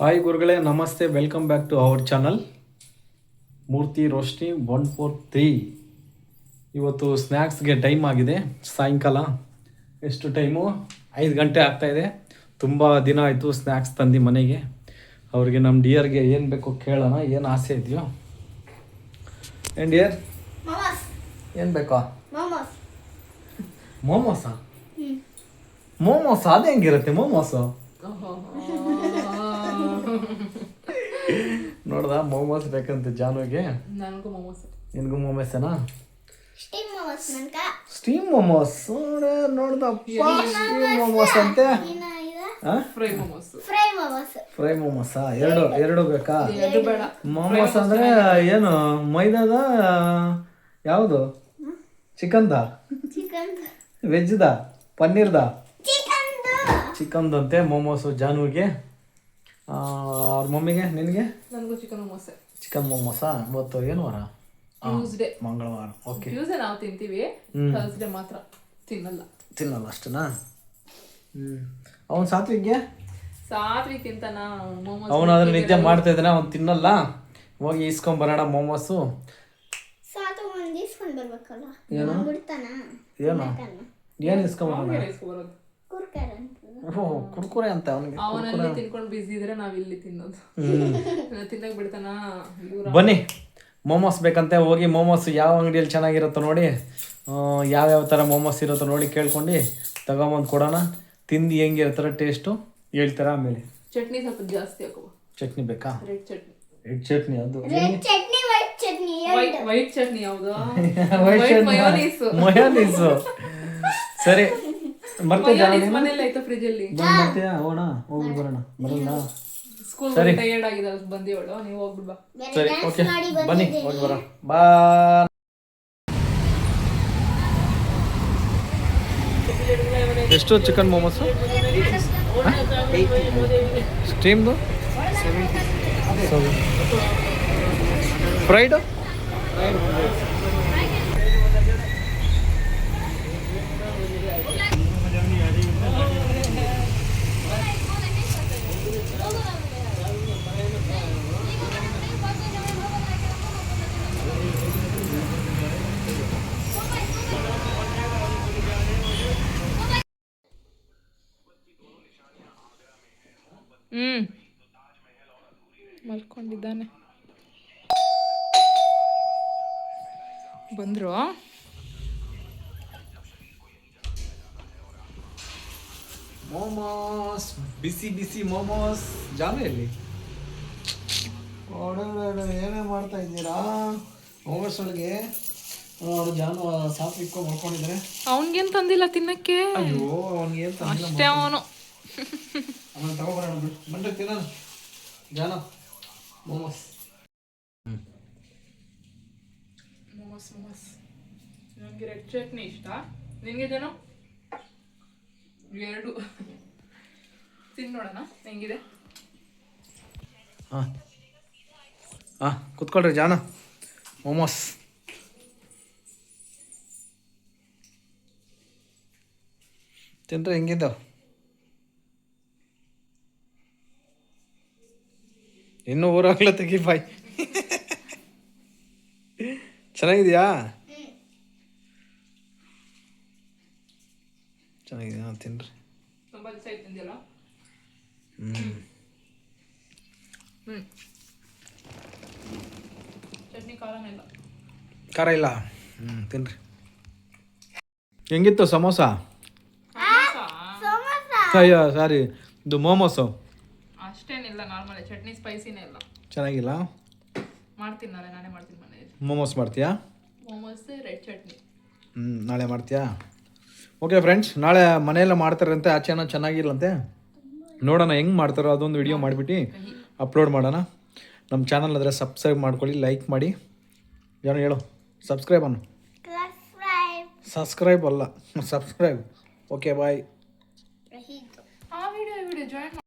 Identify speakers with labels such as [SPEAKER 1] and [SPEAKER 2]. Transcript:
[SPEAKER 1] Hi ಗುರುಗಳೇ, ನಮಸ್ತೆ. Welcome back to our channel Murthy Roshni 143. ಇವತ್ತು ಸ್ನ್ಯಾಕ್ಸ್ಗೆ ಟೈಮ್ ಆಗಿದೆ. ಸಾಯಂಕಾಲ ಎಷ್ಟು ಟೈಮು 5 ಗಂಟೆ ಆಗ್ತಾಯಿದೆ. ತುಂಬ ದಿನ ಆಯಿತು ಸ್ನ್ಯಾಕ್ಸ್ ತಂದು ಮನೆಗೆ. ಅವ್ರಿಗೆ ನಮ್ಮ ಡಿಯರ್ಗೆ ಏನು ಬೇಕೋ ಕೇಳೋಣ, ಏನು ಆಸೆ ಇದೆಯೋ. ಏನು ಡಿಯರ್, ಏನು ಬೇಕೋ? ಮೋಮೋಸಾ? ಮೋಮೋಸ ಅದು ಹೆಂಗಿರುತ್ತೆ ಮೋಮೋಸು? ನೋಡ್ದ, ಮೋಮೋಸ್ ಬೇಕಂತ ಜಾನುಗೆ.
[SPEAKER 2] ನನಗೂ ಮೋಮೋಸ್.
[SPEAKER 1] ನಿನಗೂ ಮೋಮೋಸನಾ?
[SPEAKER 3] ಸ್ಟೀಮ್ ಮೋಮೋಸ್
[SPEAKER 1] ನೋಡ್ದ, ಸ್ಟೀಮ್ ಮೋಮೋಸ್ ಅಂತೆ. ಫ್ರೈ ಮೋಮೋಸಾ? ಎರಡು ಬೇಕಾ? ಮೋಮೋಸ್ ಅಂದ್ರೆ ಏನು, ಮೈದಾದ? ಯಾವುದು? ಚಿಕನ್ದ? ವೆಜ್ದ? ಪನ್ನೀರ್ದ? ಚಿಕನ್ದಂತೆ ಮೋಮೋಸು ಜಾನುಗೆ. ಅವ್ರ ಮಮ್ಮಿಗೆ, ನಿನಗೆ?
[SPEAKER 2] ನನಗೂ ಚಿಕನ್ ಮೋಮೋಸ್.
[SPEAKER 1] ಚಿಕನ್ ಮೋಮೋಸಾ? ಇವತ್ತು ಏನು ವಾರ?
[SPEAKER 2] ಟ್ಯೂಸ್ಡೇ,
[SPEAKER 1] ಮಂಗಳವಾರ. ಓಕೆ,
[SPEAKER 2] ಟ್ಯೂಸ್ಡೇ ನಾವು ತಿಂತೀವಿ, ಥರ್ಸ್ಡೇ ಮಾತ್ರ ತಿನ್ನಲ್ಲ
[SPEAKER 1] ಅಷ್ಟನಾ? ಅವನು ಸಾತ್ವಿಕ್ಗೆ
[SPEAKER 2] ತಿಂತಾನ ಮೋಮೋಸ್.
[SPEAKER 1] ಅವನಾದ್ರೆ ನಿದ್ದೆ ಮಾಡ್ತಾ ಇದ್ದಾನೆ, ಅವ್ನು ತಿನ್ನಲ್ಲ. ಹೋಗಿ ಇಸ್ಕೊಂಬರೋಣ ಮೋಮೋಸು. ಏನು ಏನು ಇಸ್ಕೊಂಬರೋಣ? ಕುರ್ಕುರೆ ಅಂತ
[SPEAKER 2] ಅವನಲ್ಲಿ ತಿನ್ಕೊಂಡು ಬಿಸಿ ಇದ್ರೆ ನಾವ್ ಇಲ್ಲಿ ತಿನ್ನೋದು. ತಿನ್ನಕ್ ಬಿಡ್ತಾನ.
[SPEAKER 1] ಬನ್ನಿ, ಮೋಮೋಸ್ ಬೇಕಂತೆ. ಹೋಗಿ ಮೋಮೋಸ್ ಯಾವ ಅಂಗಡಿಯಲ್ಲಿ ಚೆನ್ನಾಗಿರುತ್ತೋ ನೋಡಿ, ಯಾವ್ಯಾವ ಥರ ಮೋಮೋಸ್ ಇರುತ್ತೋ ನೋಡಿ ಕೇಳ್ಕೊಂಡು ತಗೊಂಬಂದು ಕೊಡೋಣ. ತಿಂದು ಹೆಂಗಿರ್ತಾರ ಟೇಸ್ಟು ಹೇಳ್ತಾರ. ಆಮೇಲೆ
[SPEAKER 2] ಚಟ್ನಿ ಸ್ವಲ್ಪ ಜಾಸ್ತಿ ಹಾಕೋ.
[SPEAKER 1] ಚಟ್ನಿ ಬೇಕಾ?
[SPEAKER 2] ರೆಡ್ ಚಟ್ನಿ.
[SPEAKER 1] ರೆಡ್ ಚಟ್ನಿ? ಅದು
[SPEAKER 2] ವೈಟ್ ಚಟ್ನಿ ಯಾವುದು?
[SPEAKER 1] ಮಯೋನೀಸು. ಸರಿ, ಮತ್ತೆ
[SPEAKER 2] ಮನೇಲಿ ಆಯ್ತಾ ಫ್ರಿಜ್ ಅಲ್ಲಿ?
[SPEAKER 1] ಮತ್ತೆ ಹೋಗೋಣ, ಹೋಗಿ ಬರೋಣ. ಬರಲ್ಲ?
[SPEAKER 2] ಸ್ಕೂಲ್ ಟೈರ್ಡ್ ಆಗಿದೆ, ಬಂದಿವಳು. ನೀವು ಹೋಗ್ಬಿಡ್ಬಾ.
[SPEAKER 1] ಸರಿ, ಓಕೆ, ಬನ್ನಿ ಹೋಗಿ ಬರೋಣ. ಬಾ. ಎಷ್ಟು ಚಿಕನ್ ಮೋಮೋಸು? ಸ್ಟೀಮ್ದು? ಫ್ರೈಡು?
[SPEAKER 2] ಮಲ್ಕೊಂಡಿದ್ದಾನೆ. ಬಂದ್ರು.
[SPEAKER 1] ಮೋಮೋಸ್, ಬಿಸಿ ಬಿಸಿ ಮೋಮೋಸ್. ಜಾನೆಯಲ್ಲಿ ಏನೇ ಮಾಡ್ತಾ ಇದ್ದೀರಾ? ಮೋಮೋಸ್ ಒಳಗೆ ನೋಡು, ಜಾನು ಸಾಫ್ ಇಟ್ಕೊಂಡು ಮಾಡ್ಕೊಂಡಿದ್ರೆ.
[SPEAKER 2] ಅವನ್ಗೇನ್ ತಂದಿಲ್ಲ ತಿನ್ನಕ್ಕೆ.
[SPEAKER 1] ಅಯ್ಯೋ, ಅವನಿಗೆ
[SPEAKER 2] ಅಷ್ಟೇ ಅವನು.
[SPEAKER 1] ಅವನು ತಗೋಬರೋಣ ಬಿಡು. ಬಂದ್ರೆ ತಿನ್ನೋಣ ಜಾನ ಮೋಮೋಸ್.
[SPEAKER 2] ಮೋಮೋಸ್ ನನಗೆ ರೆಡ್ ಚಟ್ನಿ ಇಷ್ಟ. ನಿನಗೆ ಜನ ಎರಡು ತಿಂದು ನೋಡೋಣ ಹೆಂಗಿದೆ.
[SPEAKER 1] ಹಾಂ ಕುತ್ಕೊಳ್ರಿ ಜಾನ. ಮೋಮೋಸ್ ತಿಂದ್ರೆ ಹೆಂಗಿದ್ದಾವ? ಇನ್ನೂ ಊರಾಗ್ಲ ತೆಗಿ ಬಾಯ್. ಚೆನ್ನಾಗಿದೆಯಾ? ಚೆನ್ನಾಗಿದೆಯಾ? ತಿನ್ರಿ.
[SPEAKER 2] ಚಟ್ನಿ
[SPEAKER 1] ಖಾರ ಇಲ್ಲ. ತಿನ್ರಿ. ಹೆಂಗಿತ್ತು ಸಮೋಸ? ಅಯ್ಯೋ ಸಾರಿ, ಇದು ಮೋಮೋಸು.
[SPEAKER 2] ಅಷ್ಟೇನಿಲ್ಲ, ನಾರ್ಮಲ್. ಚಟ್ನಿ ಸ್ಪೈಸಿನೇ ಇಲ್ಲ.
[SPEAKER 1] ಚೆನ್ನಾಗಿಲ್ಲ?
[SPEAKER 2] ಮಾಡ್ತೀನಿ, ನಾನೇ ಮಾಡ್ತೀನಿ ಮನೆಯಲ್ಲಿ.
[SPEAKER 1] ಮೋಮೋಸ್ ಮಾಡ್ತೀಯಾ?
[SPEAKER 2] ಮೋಮೋಸ್ ರೆಡ್ ಚಟ್ನಿ.
[SPEAKER 1] ನಾಳೆ ಮಾಡ್ತೀಯಾ? ಓಕೆ ಫ್ರೆಂಡ್ಸ್, ನಾಳೆ ಮನೆಯೆಲ್ಲ ಮಾಡ್ತಾರಂತೆ. ಆಚೆನ ಚೆನ್ನಾಗಿಲ್ಲಂತೆ. ನೋಡೋಣ ಹೆಂಗೆ ಮಾಡ್ತಾರೋ, ಅದೊಂದು ವಿಡಿಯೋ ಮಾಡಿಬಿಟ್ಟು ಅಪ್ಲೋಡ್ ಮಾಡೋಣ. ನಮ್ಮ ಚಾನಲ್ ಆದರೆ ಸಬ್ಸ್ಕ್ರೈಬ್ ಮಾಡ್ಕೊಳ್ಳಿ, ಲೈಕ್ ಮಾಡಿ. ಏನೋ ಹೇಳು, ಸಬ್ಸ್ಕ್ರೈಬ್ ಅನ್ನು. ಸಬ್ಸ್ಕ್ರೈಬ್ ಅಲ್ಲ, ಸಬ್ಸ್ಕ್ರೈಬ್. Okay bye.
[SPEAKER 2] ಆ ವಿಡಿಯೋ ಜಾಯಿನ್